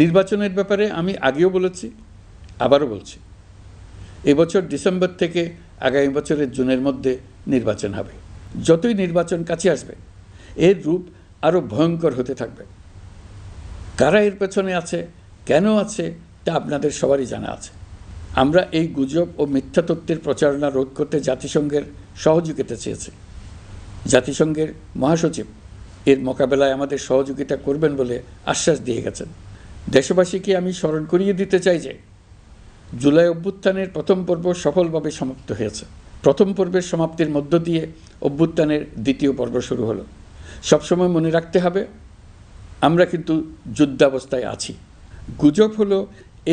নির্বাচনের ব্যাপারে আমি আগেও বলেছি, আবারও বলছি, এবছর ডিসেম্বর থেকে আগামী বছরের জুনের মধ্যে নির্বাচন হবে। যতই নির্বাচন কাছে আসবে এর রূপ আরও ভয়ঙ্কর হতে থাকবে। কারা এর পেছনে আছে, কেন আছে, তা আপনাদের সবারই জানা আছে। আমরা এই গুজব ও মিথ্যা তথ্যের প্রচারণা রোধ করতে জাতিসংঘের সহযোগিতা চেয়েছি। জাতিসংঘের মহাসচিব এর মোকাবেলায় আমাদের সহযোগিতা করবেন বলে আশ্বাস দিয়ে গেছেন। দেশবাসীকে আমি স্মরণ করিয়ে দিতে চাই যে জুলাই অভ্যুত্থানের প্রথম পর্ব সফলভাবে সমাপ্ত হয়েছে। প্রথম পর্বের সমাপ্তির মধ্য দিয়ে অভ্যুত্থানের দ্বিতীয় পর্ব শুরু হলো। সবসময় মনে রাখতে হবে, আমরা কিন্তু যুদ্ধাবস্থায় আছি। গুজব হলো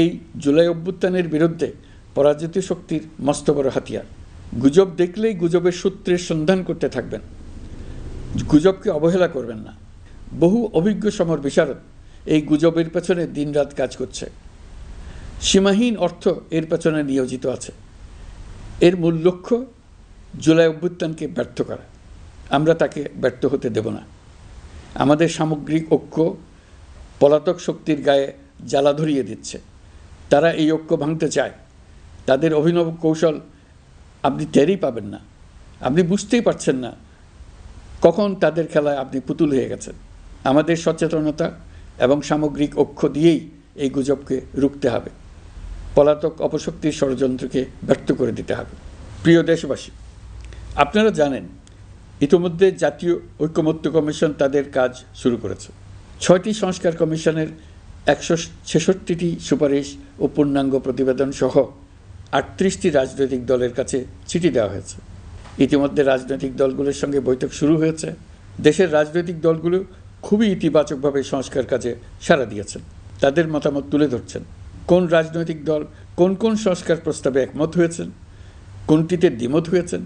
এই জুলাই অভ্যুত্থানের বিরুদ্ধে পরাজিত শক্তির মস্ত বড় হাতিয়ার। গুজব দেখলেই গুজবের সূত্রের সন্ধান করতে থাকবেন, গুজবকে অবহেলা করবেন না। বহু অভিজ্ঞ সমর বিশারদ এই গুজবের পেছনে দিনরাত কাজ করছে। সীমাহীন অর্থ এর পেছনে নিয়োজিত আছে। এর মূল লক্ষ্য জুলাই অভ্যুত্থানকে ব্যর্থ করা। আমরা তাকে ব্যর্থ হতে দেব না। আমাদের সামগ্রিক ঐক্য পলাতক শক্তির গায়ে জ্বালা ধরিয়ে দিচ্ছে। তারা এই ঐক্য ভাঙতে চায়। তাদের অভিনব কৌশল আপনি টেরই পাবেন না। আপনি বুঝতেই পারছেন না কখন তাদের খেলায় আপনি পুতুল হয়ে গেছেন। আমাদের সচেতনতা এবং সামগ্রিক ঐক্য দিয়েই এই গুজবকে রুখতে হবে। পলাতক অপশক্তির ষড়যন্ত্রকে ব্যর্থ করে দিতে হবে। প্রিয় দেশবাসী, আপনারা জানেন ইতিমধ্যে জাতীয় ঐকমত্য কমিশন তাদের কাজ শুরু করেছে। 6টি সংস্কার কমিশনের 166টি সুপারিশ ও পূর্ণাঙ্গ প্রতিবেদন সহ 38টি রাজনৈতিক দলের কাছে চিঠি দেওয়া হয়েছে। ইতিমধ্যে রাজনৈতিক দলগুলোর সঙ্গে বৈঠক শুরু হয়েছে। দেশের রাজনৈতিক দলগুলো খুবই ইতিবাচকভাবে সংস্কার কাজে সাড়া দিয়েছেন। তাদের মতামত তুলে ধরছেন। কোন রাজনৈতিক দল কোন কোন সংস্কার প্রস্তাবে একমত হয়েছেন, কোনটিতে দ্বিমত হয়েছেন,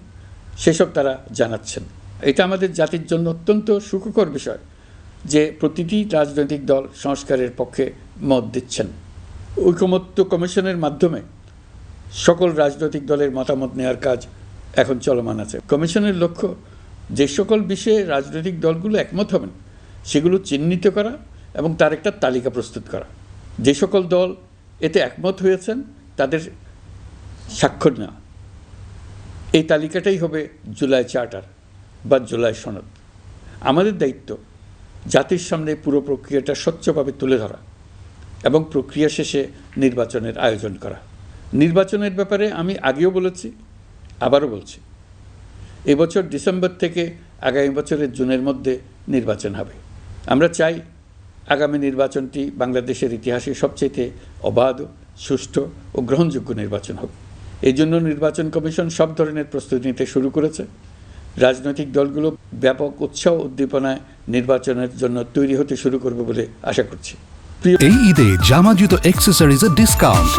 সেসব তারা জানাচ্ছেন। এটা আমাদের জাতির জন্য অত্যন্ত সুখকর বিষয় যে প্রতিটি রাজনৈতিক দল সংস্কারের পক্ষে মত দিচ্ছেন। ঐকমত্য কমিশনের মাধ্যমে সকল রাজনৈতিক দলের মতামত নেওয়ার কাজ এখন চলমান আছে। কমিশনের লক্ষ্য যে সকল বিষয়ে রাজনৈতিক দলগুলো একমত হবেন সেগুলো চিহ্নিত করা এবং তার একটা তালিকা প্রস্তুত করা। যে সকল দল এতে একমত হয়েছেন তাদের স্বাক্ষর নেওয়া। এই তালিকাটাই হবে জুলাই চার্টার বা জুলাই সনদ। আমাদের দায়িত্ব জাতির সামনে পুরো প্রক্রিয়াটা স্বচ্ছভাবে তুলে ধরা এবং প্রক্রিয়া শেষে নির্বাচনের আয়োজন করা। নির্বাচনের ব্যাপারে আমি আগেও বলেছি, আবারও বলছি, এবছর ডিসেম্বর থেকে আগামী বছরের জুনের মধ্যে নির্বাচন হবে। আমরা চাই আগামী নির্বাচনটি বাংলাদেশের ইতিহাসে সবচেয়ে অবাধ, সুষ্ঠু ও গ্রহণযোগ্য নির্বাচন হোক। এই জন্য নির্বাচন কমিশন সব ধরনের প্রস্তুতি নিতে শুরু করেছে। রাজনৈতিক দলগুলো ব্যাপক উৎসাহ উদ্দীপনায় নির্বাচনের জন্য তৈরি হতে শুরু করবে বলে আশা করছি। এই ঈদে জামা জুতো অ্যাক্সেসরিজের ডিসকাউন্ট